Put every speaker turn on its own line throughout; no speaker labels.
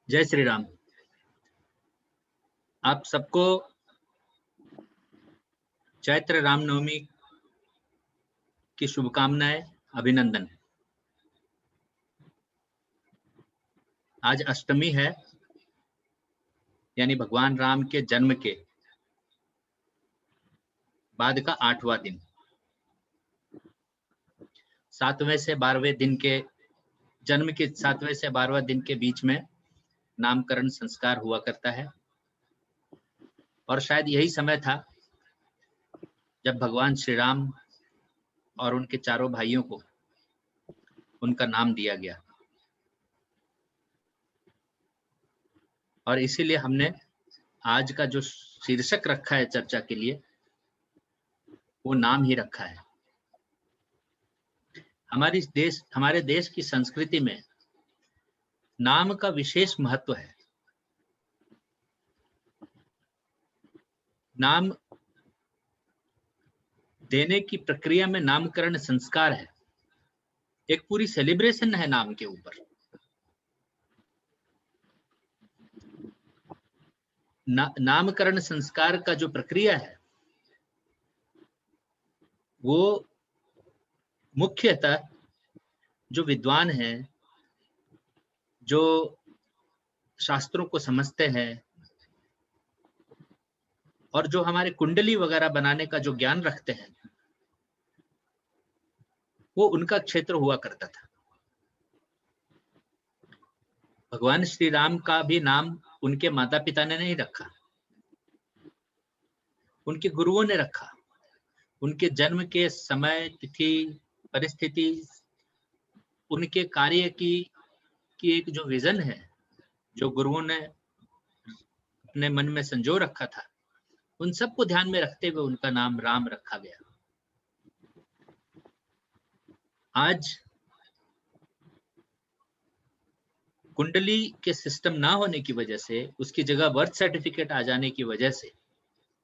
जय श्री राम। आप सबको चैत्र रामनवमी की शुभकामनाएं, अभिनंदन। आज अष्टमी है, यानी भगवान राम के जन्म के बाद का 8वां दिन। 7वें से 12वें दिन के जन्म के 7वें से 12वें दिन के बीच में नामकरण संस्कार हुआ करता है, और शायद यही समय था जब भगवान श्री राम और उनके चारों भाइयों को उनका नाम दिया गया। और इसीलिए हमने आज का जो शीर्षक रखा है चर्चा के लिए, वो नाम ही रखा है। हमारे देश की संस्कृति में नाम का विशेष महत्व है। नाम देने की प्रक्रिया में नामकरण संस्कार है, एक पूरी सेलिब्रेशन है नाम के ऊपर। नामकरण संस्कार का जो प्रक्रिया है वो मुख्यतः जो विद्वान हैं, जो शास्त्रों को समझते हैं और जो हमारे कुंडली वगैरह बनाने का जो ज्ञान रखते हैं, वो उनका क्षेत्र हुआ करता था। भगवान श्री राम का भी नाम उनके माता पिता ने नहीं रखा, उनके गुरुओं ने रखा। उनके जन्म के समय, तिथि, परिस्थिति, उनके कार्य की एक जो विजन है, जो गुरुओं ने अपने मन में संजो रखा था, उन सबको ध्यान में रखते हुए उनका नाम राम रखा गया। आज कुंडली के सिस्टम ना होने की वजह से, उसकी जगह बर्थ सर्टिफिकेट आ जाने की वजह से,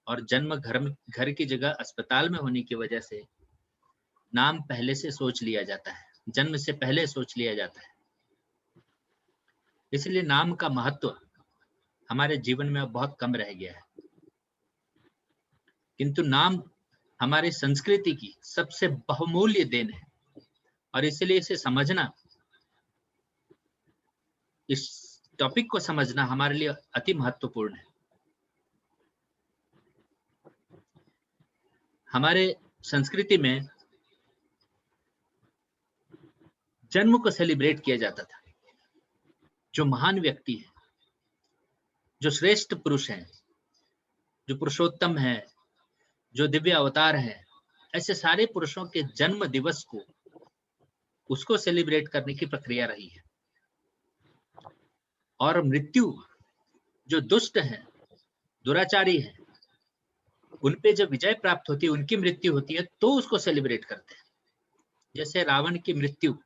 और जन्म घर की जगह अस्पताल में होने की वजह से नाम पहले से सोच लिया जाता है, जन्म से पहले सोच लिया जाता है। इसलिए नाम का महत्व हमारे जीवन में अब बहुत कम रह गया है। किंतु नाम हमारी संस्कृति की सबसे बहुमूल्य देन है, और इसलिए इसे समझना, इस टॉपिक को समझना हमारे लिए अति महत्वपूर्ण है। हमारे संस्कृति में जन्म को सेलिब्रेट किया जाता था। जो महान व्यक्ति है, जो श्रेष्ठ पुरुष हैं, जो पुरुषोत्तम है, जो दिव्य अवतार है, ऐसे सारे पुरुषों के जन्म दिवस को, उसको सेलिब्रेट करने की प्रक्रिया रही है। और मृत्यु, जो दुष्ट है, दुराचारी है, उन पे जब विजय प्राप्त होती है, उनकी मृत्यु होती है, तो उसको सेलिब्रेट करते हैं। जैसे रावण की मृत्यु,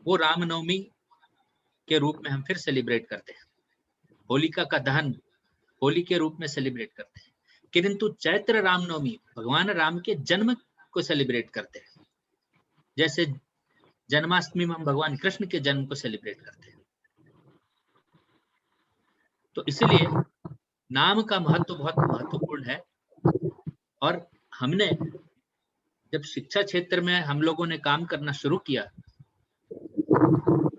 वो रामनवमी के रूप में हम फिर सेलिब्रेट करते हैं। होलिका का दहन होली के रूप में सेलिब्रेट करते हैं। किंतु चैत्र रामनवमी भगवान राम के जन्म को सेलिब्रेट करते हैं। जैसे जन्माष्टमी में हम भगवान कृष्ण के जन्म को सेलिब्रेट करते हैं। तो इसलिए नाम का महत्व बहुत महत्वपूर्ण है। और हमने जब शिक्षा क्षेत्र में हम लोगों ने काम करना शुरू किया,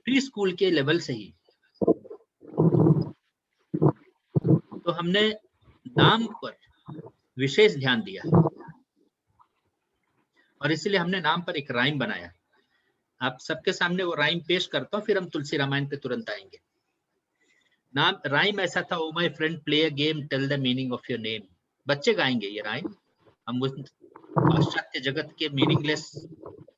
प्री स्कूल के लेवल से ही, तो हमने नाम पर विशेष ध्यान दिया, और इसलिए हमने नाम पर एक राइम बनाया। आप सबके सामने वो राइम पेश करता हूँ, फिर हम तुलसी रामायण पे तुरंत आएंगे। नाम राइम ऐसा था: oh my friend play a game, tell the meaning of your name. बच्चे गाएंगे ये राइम। हम उस पाश्चात्य जगत के मीनिंगलेस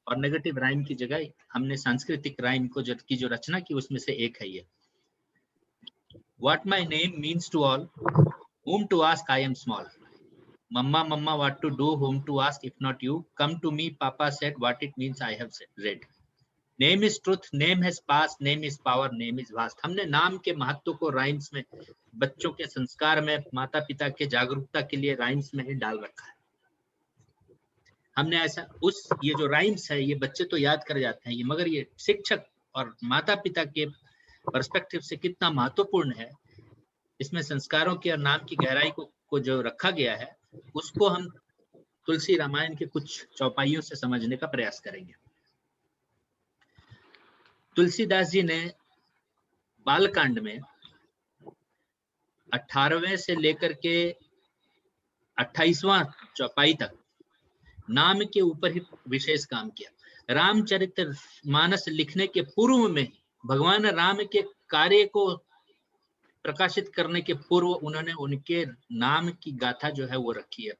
और नेगेटिव राइम की जगह हमने सांस्कृतिक राइम को जो रचना की, उसमें से एक है ये। What my name means to all, whom to ask I am small. Mama, mama, what to do, whom to ask if not you? Come to me, Papa said, what it means I have read. Name is truth, name has past, name is power, name is vast. हमने नाम के महत्व को rhymes में, बच्चों के संस्कार में, माता पिता के जागरूकता के लिए राइम्स में ही डाल रखा है। हमने ऐसा ये जो राइम्स है, ये बच्चे तो याद कर जाते हैं, ये मगर ये शिक्षक और माता पिता के पर्सपेक्टिव से कितना महत्वपूर्ण है, इसमें संस्कारों की और नाम की गहराई को जो रखा गया है, उसको हम तुलसी रामायण के कुछ चौपाइयों से समझने का प्रयास करेंगे। तुलसीदास जी ने बालकांड में 18वें से लेकर के 28वां चौपाई तक नाम के ऊपर ही विशेष काम किया। रामचरित मानस लिखने के पूर्व में भगवान राम के कार्य को प्रकाशित करने के पूर्व उन्होंने उनके नाम की गाथा जो है वो रखी है।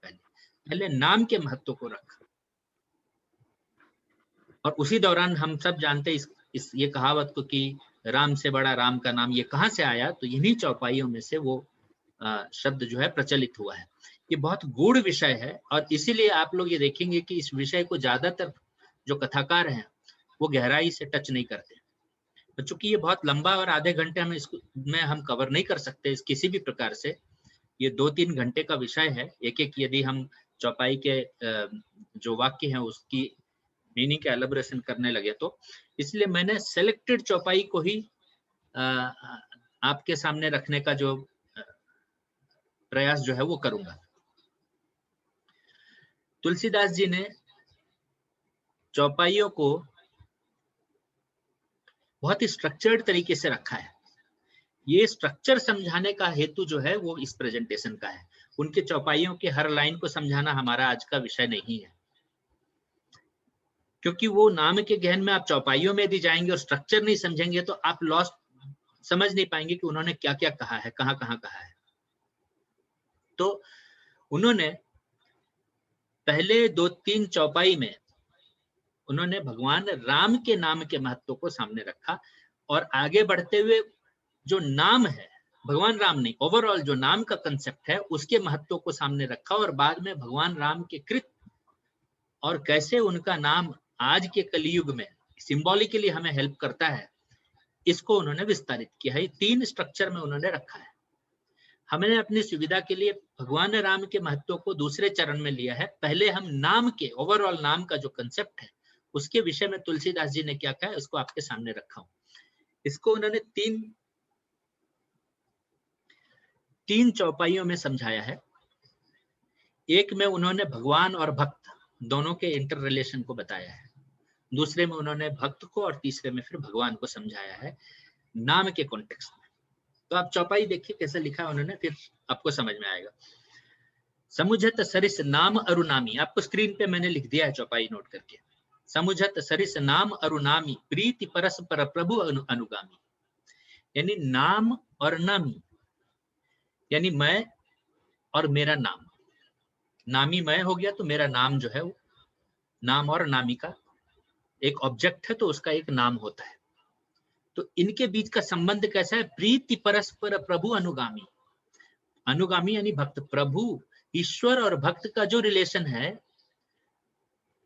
पहले नाम के महत्व को रखा, और उसी दौरान हम सब जानते हैं इस ये कहावत को कि राम से बड़ा राम का नाम, ये कहाँ से आया? तो इन्हीं चौपाइयों में से वो शब्द जो है प्रचलित हुआ है। ये बहुत गूढ़ विषय है और इसीलिए आप लोग ये देखेंगे कि इस विषय को ज्यादातर जो कथाकार हैं वो गहराई से टच नहीं करते। तो चूंकि ये बहुत लंबा और आधे घंटे में इसको हम कवर नहीं कर सकते इस किसी भी प्रकार से, ये 2-3 घंटे का विषय है। एक एक यदि हम चौपाई के जो वाक्य हैं उसकी मीनिंग का एलैबोरेशन करने लगे तो इसलिए मैंने सेलेक्टेड चौपाई को ही आपके सामने रखने का जो प्रयास जो है वो करूंगा। तुलसीदास जी ने चौपाइयों को बहुत ही स्ट्रक्चर्ड तरीके से रखा है। ये स्ट्रक्चर समझाने का हेतु जो है वो इस प्रेजेंटेशन का है। उनके चौपाइयों के हर लाइन को समझाना हमारा आज का विषय नहीं है, क्योंकि वो नाम के गहन में आप चौपाइयों में यदि जाएंगे और स्ट्रक्चर नहीं समझेंगे तो आप लॉस्ट समझ नहीं पाएंगे कि उन्होंने क्या क्या कहा है, कहाँ कहाँ कहा है। तो उन्होंने पहले 2-3 चौपाई में उन्होंने भगवान राम के नाम के महत्व को सामने रखा और आगे बढ़ते हुए जो नाम है, भगवान राम नहीं, ओवरऑल जो नाम का कंसेप्ट है उसके महत्व को सामने रखा और बाद में भगवान राम के कृत और कैसे उनका नाम आज के कलयुग में सिंबॉलिकली हमें हेल्प करता है, इसको उन्होंने विस्तारित किया है। 3 स्ट्रक्चर में उन्होंने रखा है। हमने अपनी सुविधा के लिए भगवान राम के महत्व को दूसरे चरण में लिया है। पहले हम नाम के ओवरऑल नाम का जो कंसेप्ट है उसके विषय में तुलसीदास जी ने क्या कहा है उसको आपके सामने रखा हूं। इसको उन्होंने तीन चौपाइयों में समझाया है। एक में उन्होंने भगवान और भक्त दोनों के इंटर रिलेशन को बताया है, दूसरे में उन्होंने भक्त को और तीसरे में फिर भगवान को समझाया है नाम के कॉन्टेक्स्ट में। तो आप चौपाई देखिए कैसे लिखा है उन्होंने, फिर आपको समझ में आएगा। समुझत सरिस नाम अरुनामी, आपको स्क्रीन पे मैंने लिख दिया है चौपाई नोट करके। समुझत सरिस नाम अरुनामी प्रीति परस्पर प्रभु अनुगामी, यानी नाम और नामी यानी मैं और मेरा नाम, नामी मैं हो गया तो मेरा नाम जो है वो नाम और नामी का एक ऑब्जेक्ट है तो उसका एक नाम होता है। तो इनके बीच का संबंध कैसा है? प्रीति परस्पर प्रभु अनुगामी, अनुगामी यानी भक्त। प्रभु ईश्वर और भक्त का जो रिलेशन है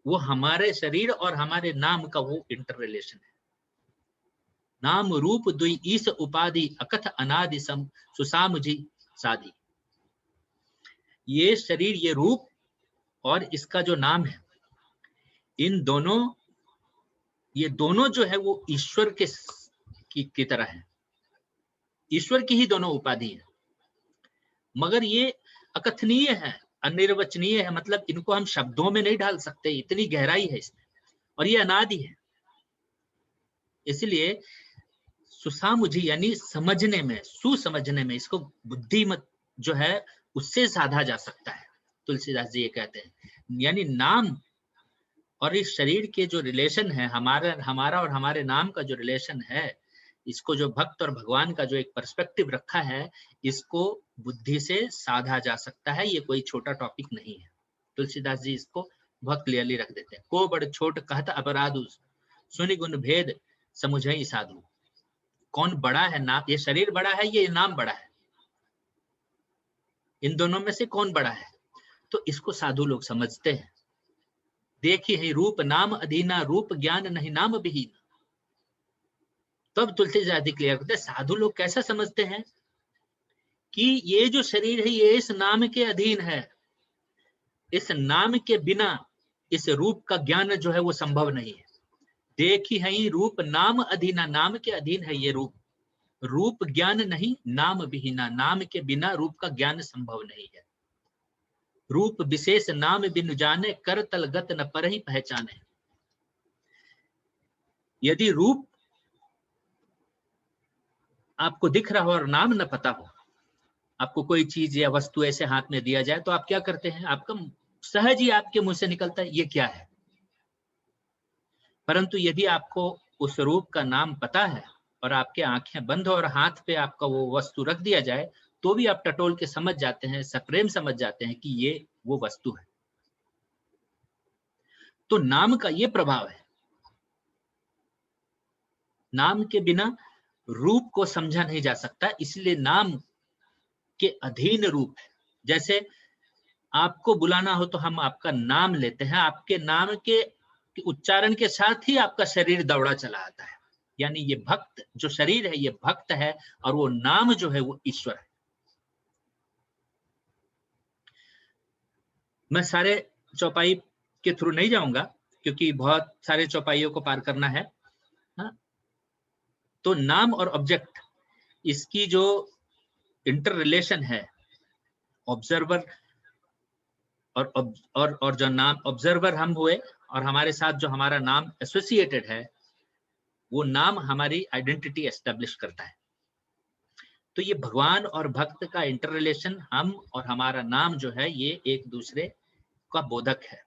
वो हमारे शरीर और हमारे नाम का वो इंटर रिलेशन है। नाम रूप दुई ईस उपाधि अकथ अनादि सम सुसाम जी साधी, ये शरीर ये रूप और इसका जो नाम है, इन दोनों ये दोनों जो है वो ईश्वर की तरह है, ईश्वर की ही दोनों उपाधि है, मगर ये अकथनीय है, अनिर्वचनीय है। मतलब इनको हम शब्दों में नहीं ढाल सकते, इतनी गहराई है इसमें, और ये अनादि है। इसलिए सुसामुझी यानी समझने में, सुसमझने में, इसको बुद्धिमत जो है उससे साधा जा सकता है। तुलसीदास जी ये कहते हैं, यानी नाम और इस शरीर के जो रिलेशन है, हमारा और हमारे नाम का जो रिलेशन है, इसको जो भक्त और भगवान का जो एक पर्सपेक्टिव रखा है, इसको बुद्धि से साधा जा सकता है। ये कोई छोटा टॉपिक नहीं है। तुलसीदास जी इसको बहुत क्लियरली रख देते हैं। को बड़ छोट कहत अपराधु सुनि गुण भेद समुझई साधु। कौन बड़ा है? नाम, ये शरीर बड़ा है, ये नाम बड़ा है, इन दोनों में से कौन बड़ा है? तो इसको साधु लोग समझते हैं। देखी है रूप नाम अधीना, रूप ज्ञान नहीं नाम विहीन। तब तुलसीदास जी क्लियर करते हैं साधु लोग कैसा समझते हैं कि ये जो शरीर है ये इस नाम के अधीन है, इस नाम के बिना इस रूप का ज्ञान जो है वो संभव नहीं है। देखी है रूप नाम अधीना, नाम के अधीन है ये रूप, रूप ज्ञान नहीं नाम विहीना, नाम के बिना रूप का ज्ञान संभव नहीं है। रूप विशेष नाम बिनु जाने, कर तलगत न पर ही पहचाने। यदि रूप आपको दिख रहा हो और नाम न पता हो, आपको कोई चीज या वस्तु ऐसे हाथ में दिया जाए तो आप क्या करते हैं? आपका सहज ही आपके मुंह से निकलता है ये क्या है। परंतु यदि आपको उस रूप का नाम पता है और आपके आंखें बंद हो और हाथ पे आपका वो वस्तु रख दिया जाए, तो भी आप टटोल के समझ जाते हैं, सप्रेम समझ जाते हैं कि ये वो वस्तु है। तो नाम का ये प्रभाव है। नाम के बिना रूप को समझा नहीं जा सकता, इसलिए नाम के अधीन रूप है। जैसे आपको बुलाना हो तो हम आपका नाम लेते हैं, आपके नाम के उच्चारण के साथ ही आपका शरीर दौड़ा चला आता है। यानी ये भक्त जो शरीर है ये भक्त है और वो नाम जो है वो ईश्वर है। मैं सारे चौपाई के थ्रू नहीं जाऊंगा क्योंकि बहुत सारे चौपाइयों को पार करना है। हाँ? तो नाम और ऑब्जेक्ट, इसकी जो इंटर रिलेशन है, ऑब्जर्वर और जो नाम ऑब्जर्वर हम हुए और हमारे साथ जो हमारा नाम एसोसिएटेड है, वो नाम हमारी आइडेंटिटी एस्टेब्लिश करता है। तो ये भगवान और भक्त का इंटर रिलेशन, हम और हमारा नाम जो है ये एक दूसरे का बोधक है।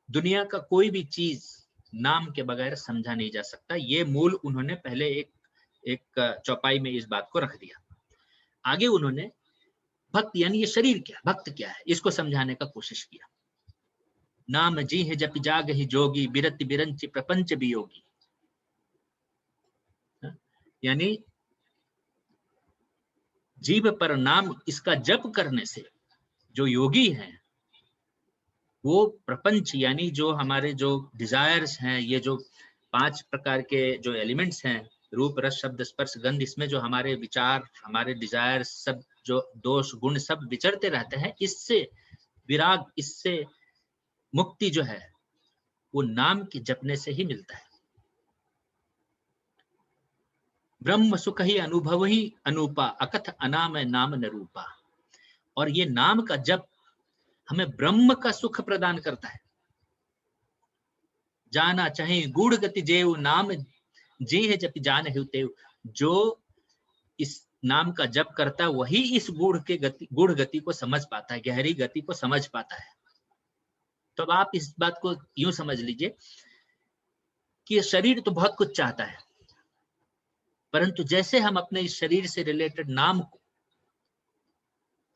दुनिया का कोई भी चीज नाम के बगैर समझा नहीं जा सकता। ये मूल उन्होंने पहले एक चौपाई में इस बात को रख दिया। आगे उन्होंने भक्त यानी ये शरीर क्या, भक्त क्या है, इसको समझाने का कोशिश किया। नाम जी है जप जाग ही जोगी, बिरति बिरंच प्रपंच वियोगी। यानी जीव पर नाम इसका जप करने से जो योगी हैं वो प्रपंच यानी जो हमारे जो डिजायर्स हैं, ये जो 5 प्रकार के जो एलिमेंट्स हैं, रूप रस शब्द स्पर्श गंध, इसमें जो हमारे विचार, हमारे डिजायर्स सब जो दोष गुण सब विचरते रहते हैं, इससे विराग, इससे मुक्ति जो है वो नाम के जपने से ही मिलता है। ब्रह्म सुख ही अनुभव ही अनूपा, अकथ अनाम नाम न रूपा। और ये नाम का जप हमें ब्रह्म का सुख प्रदान करता है। जाना चाहे गूढ़ गति जेव, नाम जी है जप जान है तेव। जो इस नाम का जप करता है वही इस गूढ़ गति को समझ पाता है, गहरी गति को समझ पाता है। तो अब आप इस बात को यूं समझ लीजिए कि ये शरीर तो बहुत कुछ चाहता है, परंतु जैसे हम अपने इस शरीर से रिलेटेड नाम को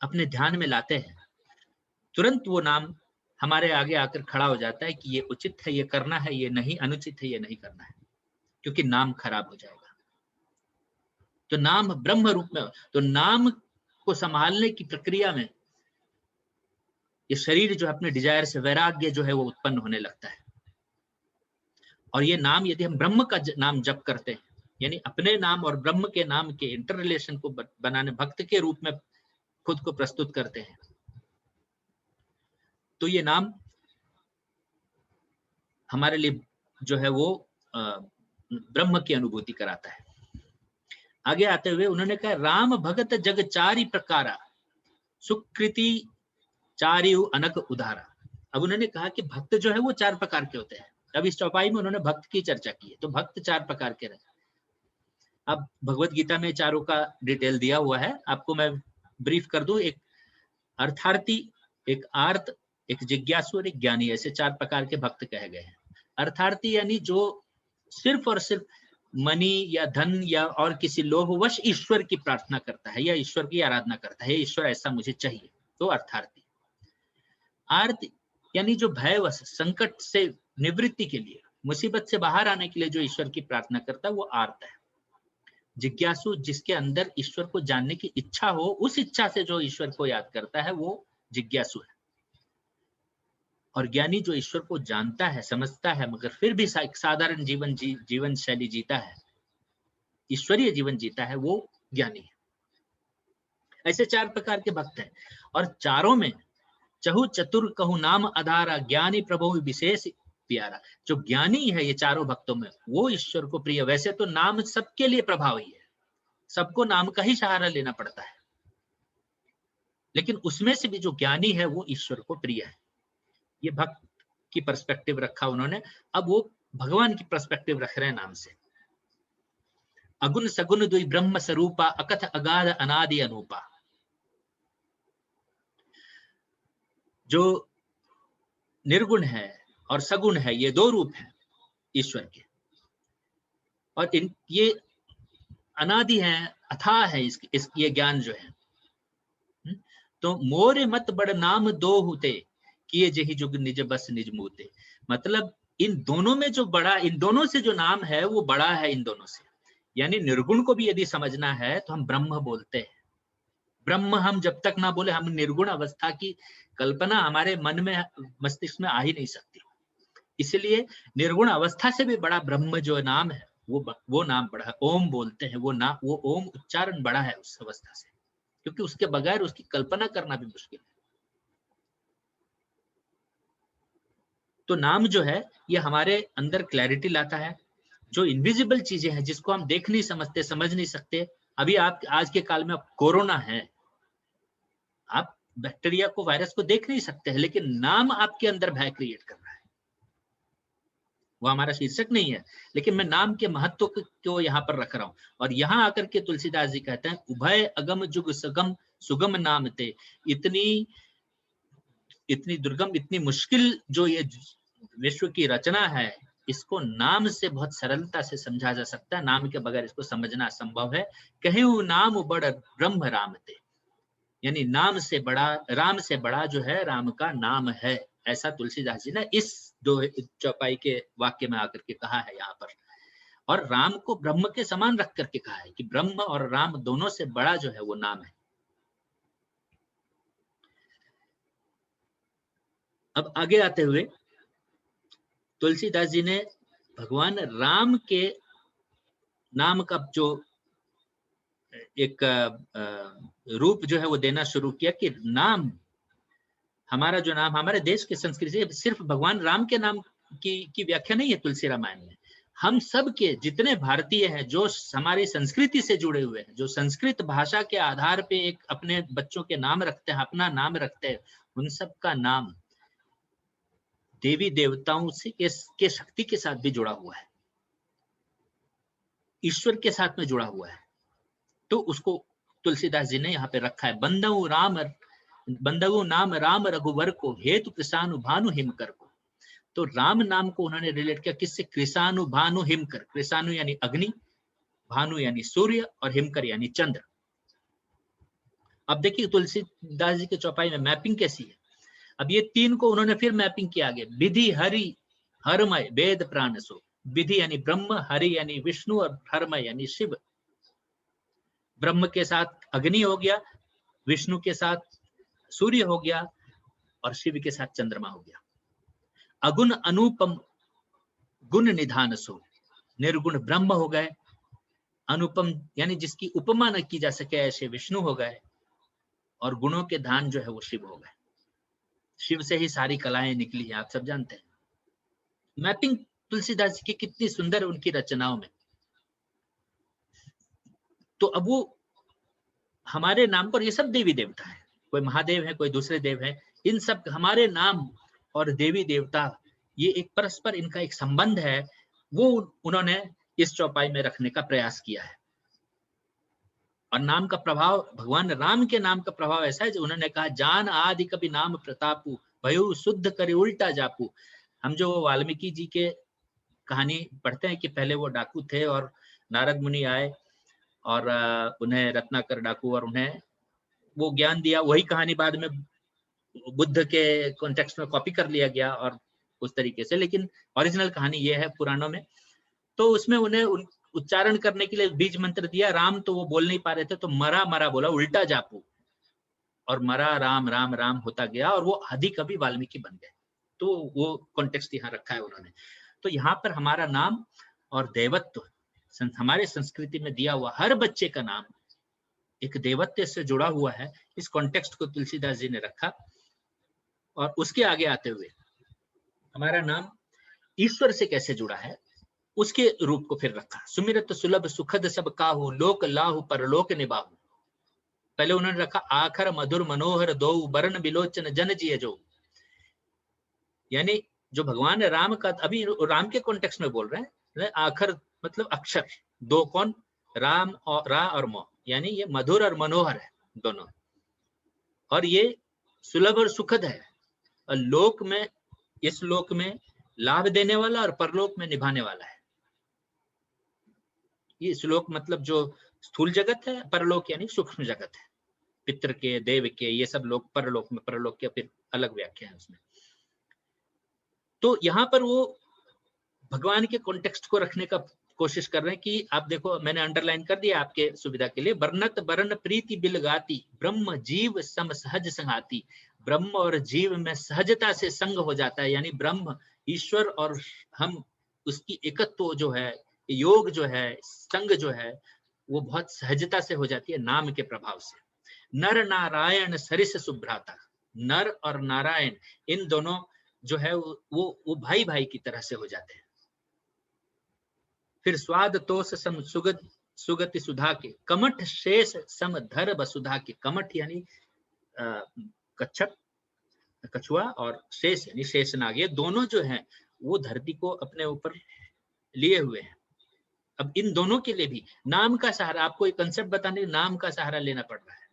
अपने ध्यान में लाते हैं, तुरंत वो नाम हमारे आगे आकर खड़ा हो जाता है कि ये उचित है, ये करना है, ये नहीं, अनुचित है, ये नहीं करना है, क्योंकि नाम खराब हो जाएगा। तो नाम ब्रह्म रूप में, तो नाम को संभालने की प्रक्रिया में ये शरीर जो अपने डिजायर से वैराग्य जो है वो उत्पन्न होने लगता है। और ये नाम यदि हम ब्रह्म का नाम जप करते हैं, यानी अपने नाम और ब्रह्म के नाम के इंटर रिलेशन को बनाने, भक्त के रूप में खुद को प्रस्तुत करते हैं, तो ये नाम हमारे लिए जो है वो ब्रह्म की अनुभूति कराता है। आगे आते हुए उन्होंने कहा, राम भगत जग चारि प्रकारा, सुकृति चारियु अनक उदारा। अब उन्होंने कहा कि भक्त जो है वो 4 प्रकार के होते हैं। अब इस चौपाई में उन्होंने भक्त की चर्चा की है, तो भक्त 4 प्रकार के रहे। अब भगवत गीता में चारों का डिटेल दिया हुआ है, आपको मैं ब्रीफ कर दूं। एक अर्थार्थी, एक आर्त, एक जिज्ञासु और एक ज्ञानी, ऐसे 4 प्रकार के भक्त कहे गए हैं। अर्थार्थी यानी जो सिर्फ और सिर्फ मनी या धन या और किसी लोभवश ईश्वर की प्रार्थना करता है या ईश्वर की आराधना करता है, ईश्वर ऐसा मुझे चाहिए, तो अर्थार्थी। आर्त यानी जो भयवश, संकट से निवृत्ति के लिए, मुसीबत से बाहर आने के लिए जो ईश्वर की प्रार्थना करता है वो आर्त है। जिज्ञासु, जिसके अंदर ईश्वर को जानने की इच्छा हो, उस इच्छा से जो ईश्वर को याद करता है वो जिज्ञासु है। और ज्ञानी, जो ईश्वर को जानता है, समझता है, मगर फिर भी साधारण जीवन शैली जीता है, ईश्वरीय जीवन जीता है, वो ज्ञानी है। ऐसे 4 प्रकार के भक्त हैं। और चारों में चहु चतुर कहु नाम आधारा, ज्ञानी प्रभु विशेष प्यारा। जो ज्ञानी है ये चारों भक्तों में, वो ईश्वर को प्रिय। वैसे तो नाम सबके लिए प्रभावी है, सबको नाम का ही सहारा लेना पड़ता है, लेकिन उसमें से भी जो ज्ञानी है वो ईश्वर को प्रिय है। ये भक्त की पर्सपेक्टिव रखा उन्होंने, अब वो भगवान की पर्सपेक्टिव रख रहे हैं नाम से। अगुण सगुण दुई ब्रह्म स्वरूपा, अकथ अगाध अनादि अनूपा। जो निर्गुण है और सगुण है, ये दो रूप हैं ईश्वर के, और ये अनादि हैं, अथाह है ये ज्ञान जो है। तो मोरे मत बड़ नाम दो हुते, किए जही जुग निज बस निज मूते। मतलब इन दोनों में जो बड़ा, इन दोनों से जो नाम है वो बड़ा है इन दोनों से। यानी निर्गुण को भी यदि समझना है तो हम ब्रह्म बोलते हैं। ब्रह्म हम जब तक ना बोले, हम निर्गुण अवस्था की कल्पना हमारे मन में, मस्तिष्क में आ ही नहीं सकती। इसलिए निर्गुण अवस्था से भी बड़ा ब्रह्म जो नाम है वो नाम बड़ा है। ओम बोलते हैं, वो ओम उच्चारण बड़ा है उस अवस्था से, क्योंकि उसके बगैर उसकी कल्पना करना भी मुश्किल है। तो नाम जो है ये हमारे अंदर क्लैरिटी लाता है। जो इनविजिबल चीजें हैं, जिसको हम देख नहीं समझते, समझ नहीं सकते। अभी आप आज के काल में कोरोना है, आप बैक्टीरिया को, वायरस को देख नहीं सकते हैं, लेकिन नाम आपके अंदर भय क्रिएट कर रहा है। वो हमारा शीर्षक नहीं है, लेकिन मैं नाम के महत्व को यहाँ पर रख रहा हूँ। और यहाँ आकर के तुलसीदास जी कहते हैं, उभय अगम जुग सगम सुगम नाम ते। इतनी दुर्गम, इतनी मुश्किल जो ये विश्व की रचना है, इसको नाम से बहुत सरलता से समझा जा सकता है। नाम के बगैर इसको समझना असंभव है। कहूँ नाम बड़ ब्रह्म राम ते, यानी नाम से बड़ा, राम से बड़ा जो है राम का नाम है। ऐसा तुलसीदास जी ने इस दो चौपाई के वाक्य में आकर के कहा है यहाँ पर। और राम को ब्रह्म के समान रख करके कहा है कि ब्रह्म और राम दोनों से बड़ा जो है वो नाम है। अब आगे आते हुए तुलसीदास जी ने भगवान राम के नाम का जो एक रूप जो है वो देना शुरू किया कि नाम, हमारा जो नाम, हमारे देश की संस्कृति सिर्फ भगवान राम के नाम की व्याख्या नहीं है तुलसी रामायण में। हम सब के जितने भारतीय हैं, जो हमारी संस्कृति से जुड़े हुए हैं, जो संस्कृत भाषा के आधार पे एक अपने बच्चों के नाम रखते हैं, अपना नाम रखते हैं, उन सब का नाम देवी देवताओं से के शक्ति के साथ भी जुड़ा हुआ है, ईश्वर के साथ में जुड़ा हुआ है। तो उसको तुलसीदास जी ने यहाँ पे रखा है। बंदऊ नाम राम रघुवर को, हेतु कृषानु भानु हिमकर को। तो राम नाम को उन्होंने रिलेट किया किससे? कृषानु भानु हिमकर। कृषानु यानी अग्नि, भानु यानी सूर्य, और हिमकर यानी चंद्र। अब देखिए तुलसीदास जी के चौपाई में मैपिंग कैसी है। अब ये तीन को उन्होंने फिर मैपिंग किया आगे। विधि हरि हरमय वेद प्राण सो। विधि यानी ब्रह्म, हरि यानी विष्णु, और हरमय यानी शिव। ब्रह्म के साथ अग्नि हो गया, विष्णु के साथ सूर्य हो गया, और शिव के साथ चंद्रमा हो गया। अगुण अनुपम गुण निधान सो। निर्गुण ब्रह्म हो गए, अनुपम यानी जिसकी उपमा न की जा सके ऐसे विष्णु हो गए, और गुणों के धान जो है वो शिव हो गए। शिव से ही सारी कलाएं निकली हैं, आप सब जानते हैं। मैपिंग तुलसीदास जी की कितनी सुंदर उनकी रचनाओं में। तो अब वो हमारे नाम पर, ये सब देवी देवता है, कोई महादेव है, कोई दूसरे देव है, इन सब हमारे नाम और देवी देवता, ये एक परस्पर इनका एक संबंध है, वो उन्होंने इस चौपाई में रखने का प्रयास किया है। और नाम का प्रभाव, भगवान राम के नाम का प्रभाव ऐसा है जो उन्होंने कहा, जान आदि कभी नाम प्रतापू, भयु शुद्ध करे उल्टा जापू। हम जो वाल्मीकि जी के कहानी पढ़ते हैं कि पहले वो डाकू थे और नारद मुनि आए और उन्हें रत्नाकर डाकू, और उन्हें वो ज्ञान दिया। वही कहानी बाद में बुद्ध के कॉन्टेक्स्ट में कॉपी कर लिया गया और उस तरीके से, लेकिन ओरिजिनल कहानी ये है पुराणों में। तो उसमें उन्हें उच्चारण करने के लिए बीज मंत्र दिया। राम तो वो बोल नहीं पा रहे थे, तो मरा मरा बोला, उल्टा जापू, और मरा राम राम राम होता गया, और वो आदि कवि वाल्मीकि बन गए। तो वो कॉन्टेक्स्ट यहाँ रखा है उन्होंने। तो यहाँ पर हमारा नाम और देवत्व, हमारे संस्कृति में दिया हुआ हर बच्चे का नाम एक देवत्व से जुड़ा हुआ है। इस कॉन्टेक्स्ट को तुलसीदास जी ने रखा। और उसके आगे आते हुए हमारा नाम ईश्वर से कैसे जुड़ा है, उसके रूप को फिर रखा। सुमिरत सुलभ सुखद सब काहू, लोक लाहु परलोक निबाहु। पहले उन्होंने रखा आखर मधुर मनोहर दो, बरन बिलोचन जन जिय जो। यानी जो भगवान राम का, अभी राम के कॉन्टेक्स्ट में बोल रहे हैं, आखर मतलब अक्षर, दो कौन, राम और रा और मो, यानी ये मधुर और मनोहर है दोनों, और ये सुलभ और सुखद है, और लोक में, इस लोक में लाभ देने वाला और परलोक में निभाने वाला है। ये श्लोक मतलब जो स्थूल जगत है, परलोक यानी सूक्ष्म जगत है, पितृ के, देव के, ये सब लोग परलोक में, परलोक के फिर अलग व्याख्या है उसमें। तो यहाँ पर वो भगवान के कॉन्टेक्स्ट को रखने का कोशिश कर रहे हैं कि आप देखो, मैंने अंडरलाइन कर दिया आपके सुविधा के लिए, बरनत बरन प्रीति बिल गाती, ब्रह्म जीव सम सहज संगाती। ब्रह्म और जीव में सहजता से संग हो जाता है, यानी ब्रह्म ईश्वर और हम, उसकी एकत्व जो है, योग जो है, संग जो है, वो बहुत सहजता से हो जाती है नाम के प्रभाव से। नर नारायण सरिस सुभ्राता, नर और नारायण इन दोनों जो है वो भाई भाई की तरह से हो जाते हैं। फिर स्वाद तोष सम सुगति सुधा के, कमठ शेष सम धर वसुधा के। कमठ यानी कच्छप, कछुआ, और शेष यानी शेषनाग, ये दोनों जो हैं वो धरती को अपने ऊपर लिए हुए हैं। अब इन दोनों के लिए भी नाम का सहारा, आपको एक कंसेप्ट बताने, नाम का सहारा लेना पड़ रहा है।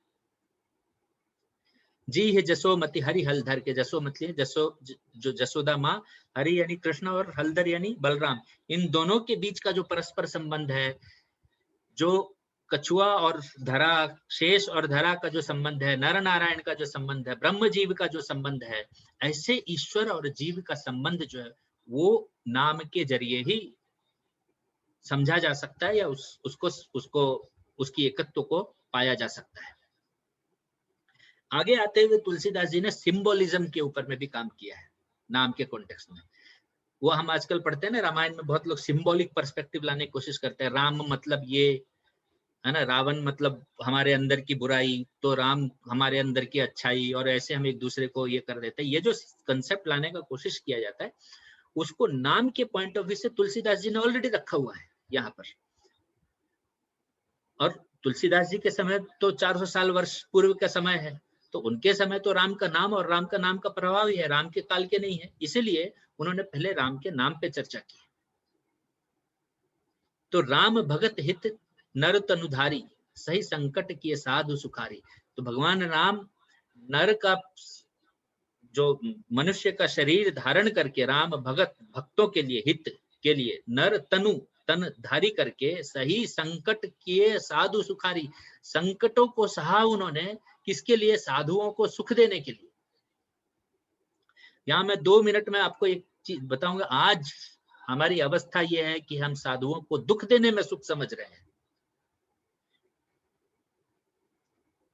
जी है जसोमति हरि हलधर के, जसोमति जसो जो जसोदा माँ, हरि यानी कृष्ण और हलधर यानी बलराम, इन दोनों के बीच का जो परस्पर संबंध है, जो कछुआ और धरा, शेष और धरा का जो संबंध है, नर नारायण का जो संबंध है, ब्रह्म जीव का जो संबंध है, ऐसे ईश्वर और जीव का संबंध जो है वो नाम के जरिए ही समझा जा सकता है, या उसको उसकी एकत्व को पाया जा सकता है। आगे आते हुए तुलसीदास जी ने सिंबोलिज्म के ऊपर में भी काम किया है नाम के कॉन्टेक्स्ट में। वो हम आजकल पढ़ते हैं ना, रामायण में बहुत लोग सिंबॉलिक पर्सपेक्टिव लाने की कोशिश करते हैं। राम मतलब ये है ना, रावण मतलब हमारे अंदर की बुराई, तो राम हमारे अंदर की अच्छाई, और ऐसे हम एक दूसरे को ये कर देते हैं। ये जो कंसेप्ट लाने का कोशिश किया जाता है, उसको नाम के पॉइंट ऑफ व्यू से तुलसीदास जी ने ऑलरेडी रखा हुआ है यहाँ पर। और तुलसीदास जी के समय तो 400 साल वर्ष पूर्व का समय है, तो उनके समय तो राम का नाम और राम का नाम का प्रभाव ही है, राम के काल के नहीं है। इसीलिए उन्होंने पहले राम के नाम पे चर्चा की। तो राम भगत हित नर तनुधारी, सही संकट किए साधु सुखारी। तो भगवान राम नर का, जो मनुष्य का शरीर धारण करके, राम भगत भक्तों के लिए, हित के लिए, नर तनु तन धारी करके, सही संकट किए साधु सुखारी, संकटों को सहा उन्होंने, किसके लिए, साधुओं को सुख देने के लिए। यहां मैं 2 मिनट में आपको एक चीज बताऊंगा। आज हमारी अवस्था यह है कि हम साधुओं को दुख देने में सुख समझ रहे हैं।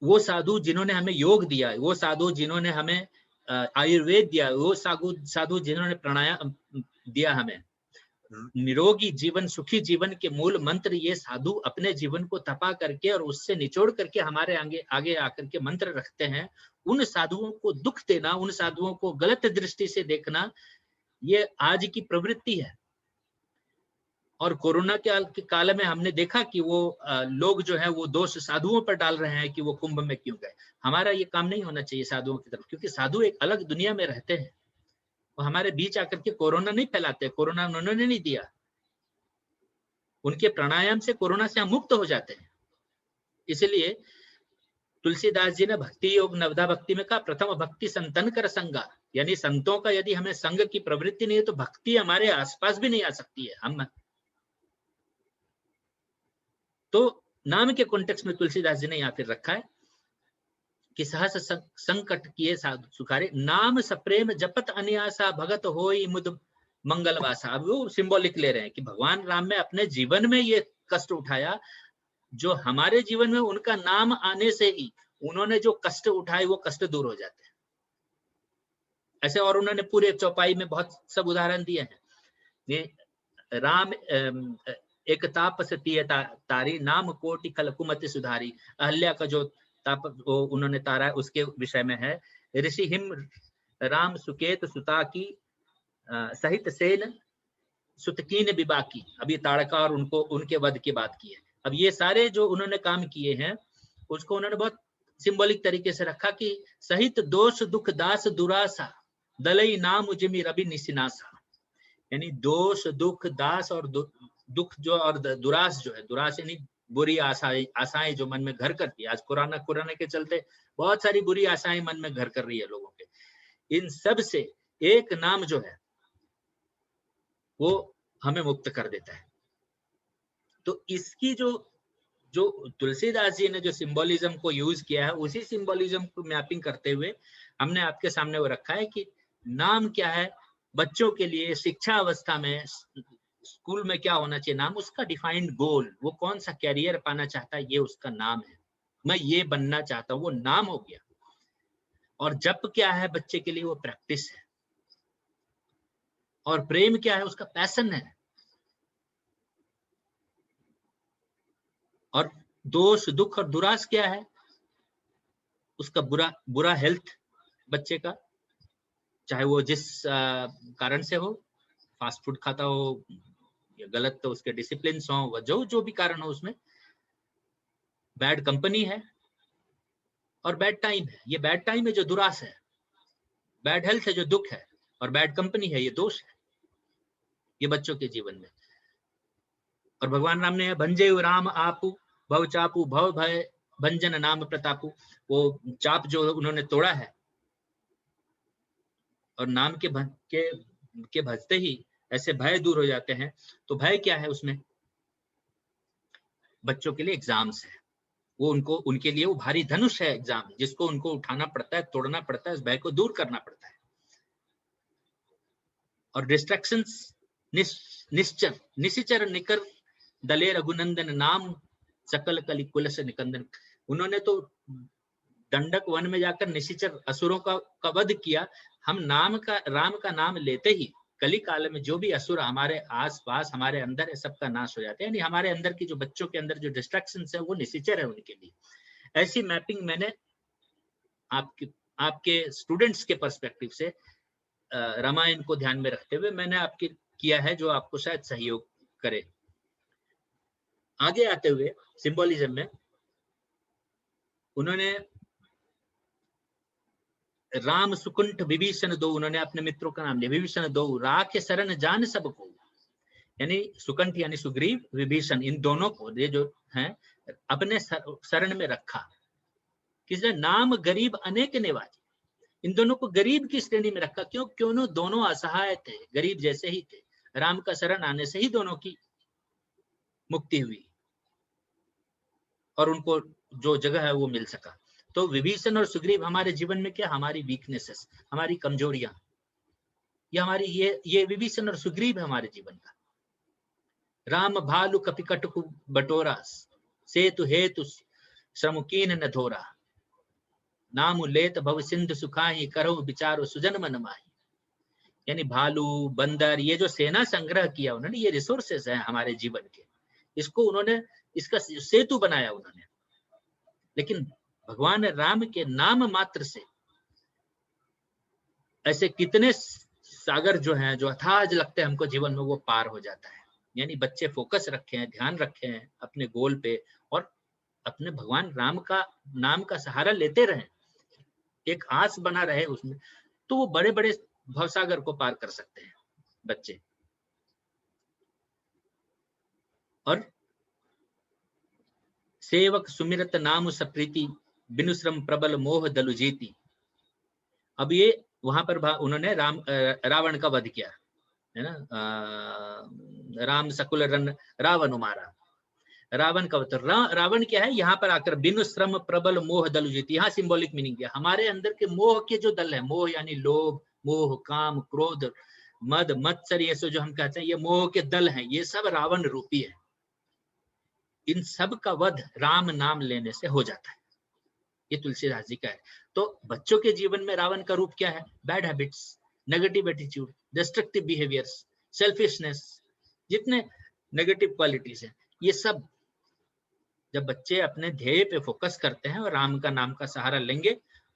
वो साधु जिन्होंने हमें योग दिया, वो साधु जिन्होंने हमें आयुर्वेद दिया, वो साधु जिन्होंने प्राणायाम दिया हमें, निरोगी जीवन, सुखी जीवन के मूल मंत्र, ये साधु अपने जीवन को तपा करके और उससे निचोड़ करके हमारे आगे आकर के मंत्र रखते हैं। उन साधुओं को दुख देना, उन साधुओं को गलत दृष्टि से देखना, ये आज की प्रवृत्ति है। और कोरोना के काल में हमने देखा कि वो लोग जो है वो दोष साधुओं पर डाल रहे हैं कि वो कुंभ में क्यों गए। हमारा ये काम नहीं होना चाहिए साधुओं की तरफ, क्योंकि साधु एक अलग दुनिया में रहते हैं। वो हमारे बीच आकर के कोरोना नहीं फैलाते, कोरोना उन्होंने नहीं दिया। उनके प्राणायाम से कोरोना से हम मुक्त हो जाते हैं। इसलिए तुलसीदास जी ने भक्ति योग नवधा भक्ति में कहा, प्रथम भक्ति संतन कर संगा, यानी संतों का यदि हमें संग की प्रवृत्ति नहीं है तो भक्ति हमारे आसपास भी नहीं आ सकती है। हम तो नाम के कॉन्टेक्स्ट में तुलसीदास जी ने यहाँ फिर रखा है कि सहस संकट किए साधु सुखारे, नाम सप्रेम जपत अन्यासा, भगत होई मुद मंगलवासा। अब वो सिंबॉलिक ले रहे हैं कि भगवान राम ने अपने जीवन में ये कष्ट उठाया, जो हमारे जीवन में उनका नाम आने से ही उन्होंने जो कष्ट उठाए वो कष्ट दूर हो जाते हैं। ऐसे और उन्होंने पूरे चौपाई में बहुत सब उदाहरण दिए हैं। ये राम एक तापस तिय तारी, नाम कोटि खल कुमति सुधारी। अहल्या का जो ताप वो उन्होंने तारा है, उसके विषय में है। ऋषि हिम राम सुकेत सुता की सहित सेन सुतकी ने विवाह की, अभी ताड़का और उनको उनके वध की बात की है। अब ये सारे जो उन्होंने काम किए हैं उसको उन्होंने बहुत सिंबॉलिक तरीके से रखा कि सहित दोष दुख दास दुरासा दलई नाम उजमी रवि निसिनासा, यानी दोष दुख दास और दुख जो और दुरास जो है, दुरास यानी बुरी आशाएं जो मन में घर करती है। आज कोरोना के चलते बहुत सारी बुरी आशाएं मन में घर कर रही है लोगों के, इन सब से एक नाम जो है वो हमें मुक्त कर देता है। तो इसकी जो तुलसीदास जी ने जो सिंबोलिज्म को यूज किया है, उसी सिंबोलिज्म को मैपिंग करते हुए हमने आपके सामने वो रखा है कि नाम क्या है बच्चों के लिए शिक्षा अवस्था में, स्कूल में क्या होना चाहिए नाम, उसका डिफाइंड गोल, वो कौन सा कैरियर पाना चाहता है ये उसका नाम है, मैं ये बनना चाहता हूँ, वो नाम हो गया। और जप क्या है बच्चे के लिए, वो प्रैक्टिस है। और प्रेम क्या है, उसका पैशन है। और दोष दुख और दुरास क्या है, उसका बुरा हेल्थ बच्चे का, चाहे वो जिस कारण से हो, फास्ट फूड खाता हो या गलत तो उसके डिसिप्लिन हो, जो भी कारण हो, उसमें बैड कंपनी है और बैड टाइम है। ये बैड टाइम है जो दुरास है, बैड हेल्थ है जो दुख है, और बैड कंपनी है ये दोष है, ये बच्चों के जीवन में। और भगवान राम ने भंजे राम आपू भव चापू भव भय भंजन नाम प्रतापू, वो चाप जो उन्होंने तोड़ा है और नाम के भजते ही ऐसे भय दूर हो जाते हैं। तो भय क्या है उसमें, बच्चों के लिए एग्जाम्स है, वो उनके लिए वो भारी धनुष है एग्जाम, जिसको उनको उठाना पड़ता है, तोड़ना पड़ता है, उस भय को दूर करना पड़ता है। और डिस्ट्रैक्शंस निश्चर निकर दले रघुनंदन नाम सकल कलि कुल से निकंदन। उन्होंने तो दंडक वन में जाकर निशिचर असुरों का वध किया। हम राम का नाम लेते ही कली काल में जो भी असुर हमारे आसपास हमारे अंदर है सबका नाश हो जाता है। यानी हमारे अंदर की जो बच्चों के अंदर जो डिस्ट्रैक्शंस है वो निशिचर है उनके लिए। ऐसी मैपिंग मैंने आपके स्टूडेंट्स के पर्सपेक्टिव से रामायण को ध्यान में रखते हुए मैंने आपके किया है, जो आपको शायद सहयोग करे। आगे आते हुए सिंबोलिज्म में उन्होंने राम सुकुंठ विभीषण दो, उन्होंने अपने मित्रों का नाम लिया, विभीषण दो राखे शरण जान सबको, यानी सुकंठ यानी सुग्रीव, विभीषण, इन दोनों को ये जो हैं अपने शरण में रखा। किसने, नाम गरीब अनेक निवाजी, इन दोनों को गरीब की श्रेणी में रखा। क्यों, क्यों दोनों असहाय थे, गरीब जैसे ही थे, राम का शरण आने से ही दोनों की मुक्ति हुई और उनको जो जगह है वो मिल सका। तो विभीषण और सुग्रीव हमारे जीवन में क्या, हमारी वीकनेसेस, हमारी कमजोरियां, ये हमारी ये विभीषण और सुग्रीव है हमारे जीवन का। राम भालु कपिकटकु बटोरा, सेतु हेतु श्रमुकीन न धोरा, नामु लेत भव सिंधु सुखाही, करो विचारो सुजन मन माही। यानी भालू बंदर, ये जो सेना संग्रह किया उन्होंने, ये रिसोर्सेस है हमारे जीवन के, इसको उन्होंने इसका सेतु बनाया उन्होंने। लेकिन भगवान राम के नाम मात्र से ऐसे कितने सागर जो हैं, जो अथाह लगते हैं हमको जीवन में, वो पार हो जाता है। यानी बच्चे फोकस रखे हैं, ध्यान रखे हैं अपने गोल पे और अपने भगवान राम का नाम का सहारा लेते रहें, एक आस बना रहे उसमें, तो वो बड़े बड़े भवसागर को पार कर सकते हैं बच्चे। और सेवक सुमिरत नाम सप्रीति, बिनु श्रम प्रबल मोह दलु जीती। अब ये वहां पर उन्होंने रावण का वध किया है ना, राम सकुल रन रावण मारा, रावण का वध। रावण क्या है, यहाँ पर आकर बिनु श्रम प्रबल मोह दलु जीती, यहाँ सिंबॉलिक मीनिंग किया, हमारे अंदर के मोह के जो दल है, मोह यानी लोभ, मोह, काम, क्रोध, मद, मत्सर, ये जो हम कहते हैं ये मोह के दल हैं, ये सब रावण रूपी है। इन सब का वध राम नाम लेने से हो जाता है, ये तुलसीदास जी का है। तो बच्चों के जीवन में रावण का रूप क्या है, bad habits, negative attitude, destructive behaviours, selfishness, जितने नेगेटिव क्वालिटीज हैं, ये सब जब बच्चे अपने ध्येय पे फोकस करते हैं और राम का नाम का सहारा लेंगे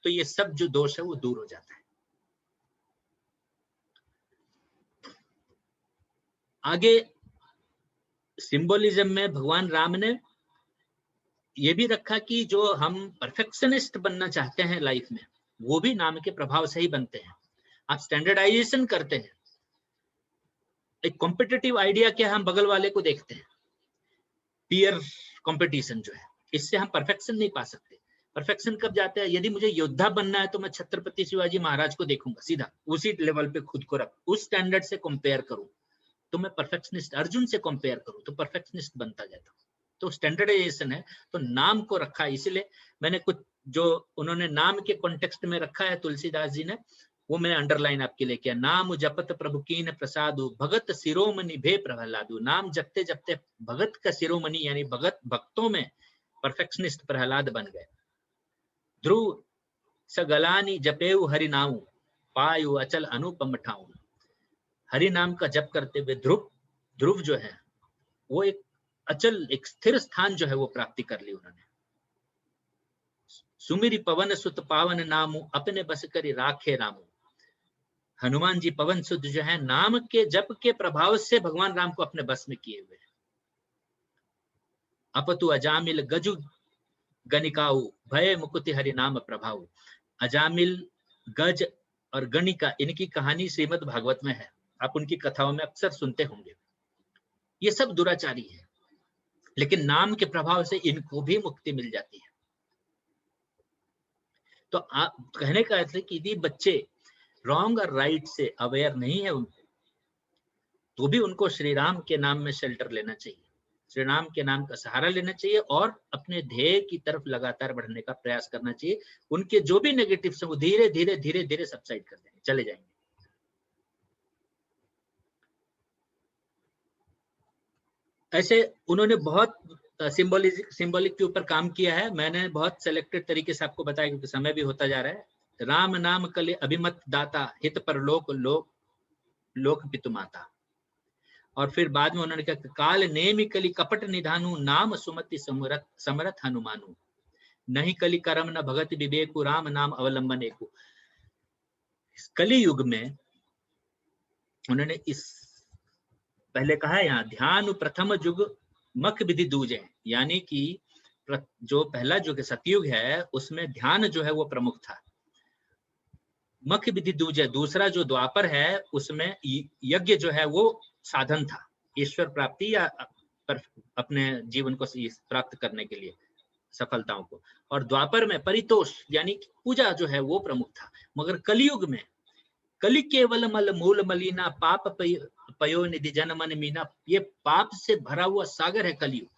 तो ये सब जो दोष है वो दूर हो जाता है। आगे सिंबोलिज्म में भगवान राम ने ये भी रखा कि जो हम परफेक्शनिस्ट बनना चाहते हैं लाइफ में, वो भी नाम के प्रभाव से ही बनते हैं। आप स्टैंडर्डाइजेशन करते हैं, एक कॉम्पिटिटिव आइडिया क्या, हम बगल वाले को देखते हैं, पीयर कंपटीशन जो है, इससे हम परफेक्शन नहीं पा सकते। परफेक्शन कब जाता है, यदि मुझे योद्धा बनना है तो मैं छत्रपति शिवाजी महाराज को देखूंगा, सीधा उसी लेवल पे खुद को रख, उस स्टैंडर्ड से कंपेयर करूं तो मैं परफेक्शनिस्ट, अर्जुन से कंपेयर करूं तो परफेक्शनिस्ट बनता जाता हूं। तो स्टैंडर्डाइजेशन है, तो नाम को रखा, इसलिए मैंने कुछ जो उन्होंने नाम के कॉन्टेक्स्ट में रखा है तुलसीदास जी ने, वो मैंने अंडरलाइन आपके लिए किया। नाम जपत प्रभु कीन प्रसादु, भगत शिरोमणि भे प्रहलादु। नाम जपते जपते भगत का शिरोमणि यानी भगत, भक्तों में परफेक्शनिस्ट प्रहलाद बन गए। ध्रुव सगलानी जपेऊ हरि नाऊ, पायु अचल अनुपम ठाऊ। हरि नाम का जप करते हुए ध्रुव जो है वो एक अचल, एक स्थिर स्थान जो है वो प्राप्ति कर ली उन्होंने। सुमिरी पवन सुत पावन नामू, अपने बस करी राखे रामू। हनुमान जी पवन सुत जो है, नाम के जप के प्रभाव से भगवान राम को अपने बस में किए हुए हैं। अपतु अजामिल गजु गणिकाऊ, भय मुकुति हरि नाम प्रभाऊ। अजामिल, गज और गणिका, इनकी कहानी श्रीमद् भागवत में है, आप उनकी कथाओं में अक्सर सुनते होंगे। ये सब दुराचारी है, लेकिन नाम के प्रभाव से इनको भी मुक्ति मिल जाती है। तो आप कहने का अर्थ है कि यदि बच्चे रॉन्ग और राइट से अवेयर नहीं है उनको, तो भी उनको श्री राम के नाम में शेल्टर लेना चाहिए, श्री राम के नाम का सहारा लेना चाहिए और अपने ध्येय की तरफ लगातार बढ़ने का प्रयास करना चाहिए। उनके जो भी नेगेटिव्स हैं वो धीरे धीरे धीरे धीरे सबसाइड कर देंगे, चले जाएंगे। ऐसे उन्होंने बहुत सिंबॉलिक के ऊपर काम किया है। मैंने बहुत सेलेक्टेड तरीके से आपको बताया क्योंकि समय भी होता जा रहा है। राम नाम कले अभिमत दाता, हित पर लोक लोक लोक पितु माता। और फिर बाद में उन्होंने कहा काल नेमि कली कपट निधानु, नाम सुमति समरथ हनुमानु। नहीं कली करम न भगत विवेकु, राम नाम अवलंबन एकु। कली युग में उन्होंने इस पहले कहा है यहाँ, ध्यान प्रथम युग मख विधि दूजे, यानी कि जो पहला युग सतयुग है उसमें ध्यान जो है वो प्रमुख था। मख विधि दूजे, दूसरा जो द्वापर है उसमें यज्ञ जो है वो साधन था ईश्वर प्राप्ति या अपने जीवन को प्राप्त करने के लिए सफलताओं को। और द्वापर में परितोष यानी पूजा जो है वो प्रमुख था। मगर कलयुग में कलि केवल मल मूल मलिना, पाप पयो निधि जन मन मीना। ये पाप से भरा हुआ सागर है कलयुग,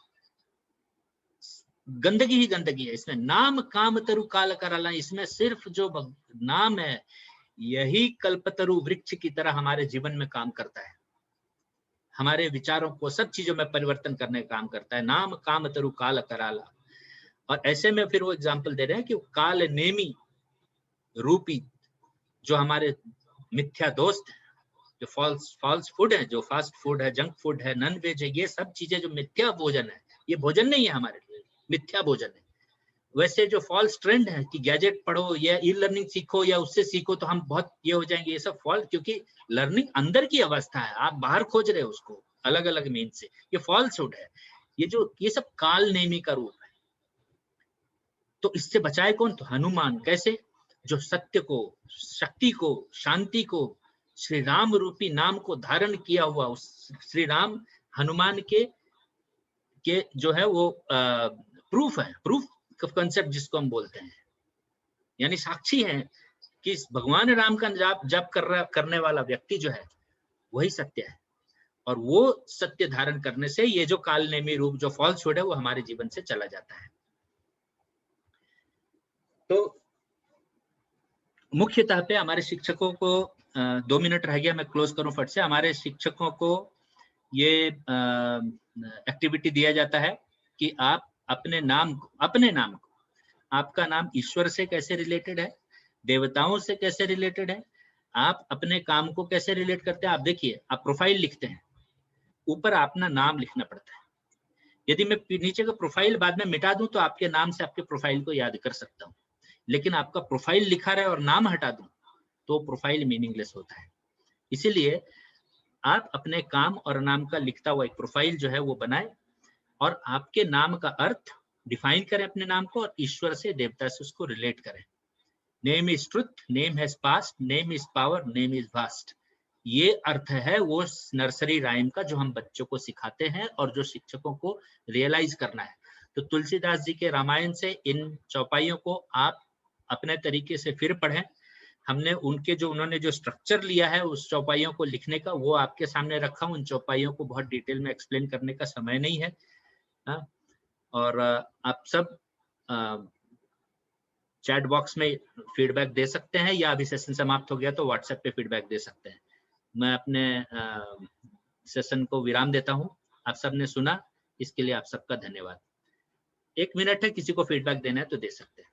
गंदगी ही गंदगी है इसमें। नाम काम तरु काल कराला, इसमें सिर्फ जो नाम है यही कल्पतरु वृक्ष की तरह हमारे जीवन में काम करता है, हमारे विचारों को सब चीजों में परिवर्तन करने का काम करता है। नाम काम तरु काल कराला। और ऐसे में फिर वो एग्जाम्पल दे रहे हैं कि काल नेमी रूपी जो हमारे मिथ्या दोस्त है, जो फॉल्स फूड है, जो फास्ट फूड है, जंक फूड है, नॉन वेज है, ये सब चीजें जो मिथ्या भोजन है, ये भोजन नहीं है हमारे लिए, मिथ्या भोजन है। वैसे जो फॉल्स ट्रेंड है कि गैजेट पढ़ो या ई लर्निंग सीखो या उससे सीखो तो हम बहुत ये हो जाएंगे, ये सब फॉल्स, क्योंकि लर्निंग अंदर की अवस्था है, आप बाहर खोज रहे हो उसको अलग अलग मीन से, ये फॉल्सहुड है। ये सब काल नेमी का रूप है। तो इससे बचाए कौन? तो हनुमान। कैसे? जो सत्य को, शक्ति को, शांति को, श्री राम रूपी नाम को धारण किया हुआ उस श्री राम हनुमान के जो है वो प्रूफ है, प्रूफ कंसेप्ट जिसको हम बोलते हैं, यानी साक्षी है कि भगवान राम का जप करने वाला व्यक्ति जो है वही सत्य है। और वो सत्य धारण करने से ये जो कालनेमी रूप, जो फॉल्सहुड है, वो हमारे जीवन से चला जाता है। तो मुख्यतः पे हमारे शिक्षकों को 2 मिनट रह गया, मैं क्लोज करूं फट से। हमारे शिक्षकों को ये एक्टिविटी दिया जाता है कि आप अपने नाम को, आपका नाम ईश्वर से कैसे रिलेटेड है, देवताओं से कैसे रिलेटेड है, आप अपने काम को कैसे रिलेट करते हैं। आप देखिए, आप प्रोफाइल लिखते हैं, ऊपर अपना नाम लिखना पड़ता है। यदि मैं नीचे का प्रोफाइल बाद में मिटा दूं तो आपके नाम से आपके प्रोफाइल को याद कर सकता हूं, लेकिन आपका प्रोफाइल लिखा रहे और नाम हटा दूं तो प्रोफाइल मीनिंगलेस होता है। इसीलिए आप अपने काम और नाम का लिखता हुआ एक प्रोफाइल जो है वो बनाएं और आपके नाम का अर्थ डिफाइन करें अपने नाम को और ईश्वर से, देवता से उसको रिलेट करें। Name is truth, name has past, name is power, name is vast. ये अर्थ है वो नर्सरी राइम का जो हम बच्चों को सिखाते हैं और जो शिक्षकों को रियलाइज करना है। तो तुलसीदास जी के रामायण से इन चौपाइयों को आप अपने तरीके से फिर पढ़ें। हमने उन्होंने जो स्ट्रक्चर लिया है उस चौपाइयों को लिखने का, वो आपके सामने रखा हूं। उन चौपाइयों को बहुत डिटेल में एक्सप्लेन करने का समय नहीं है। और आप सब चैट बॉक्स में फीडबैक दे सकते हैं या अभी सेशन समाप्त हो गया तो व्हाट्सएप पे फीडबैक दे सकते हैं। मैं अपने सेशन को विराम देता हूं। आप सबने सुना, इसके लिए आप सबका धन्यवाद। 1 मिनट है, किसी को फीडबैक देना है तो दे सकते हैं।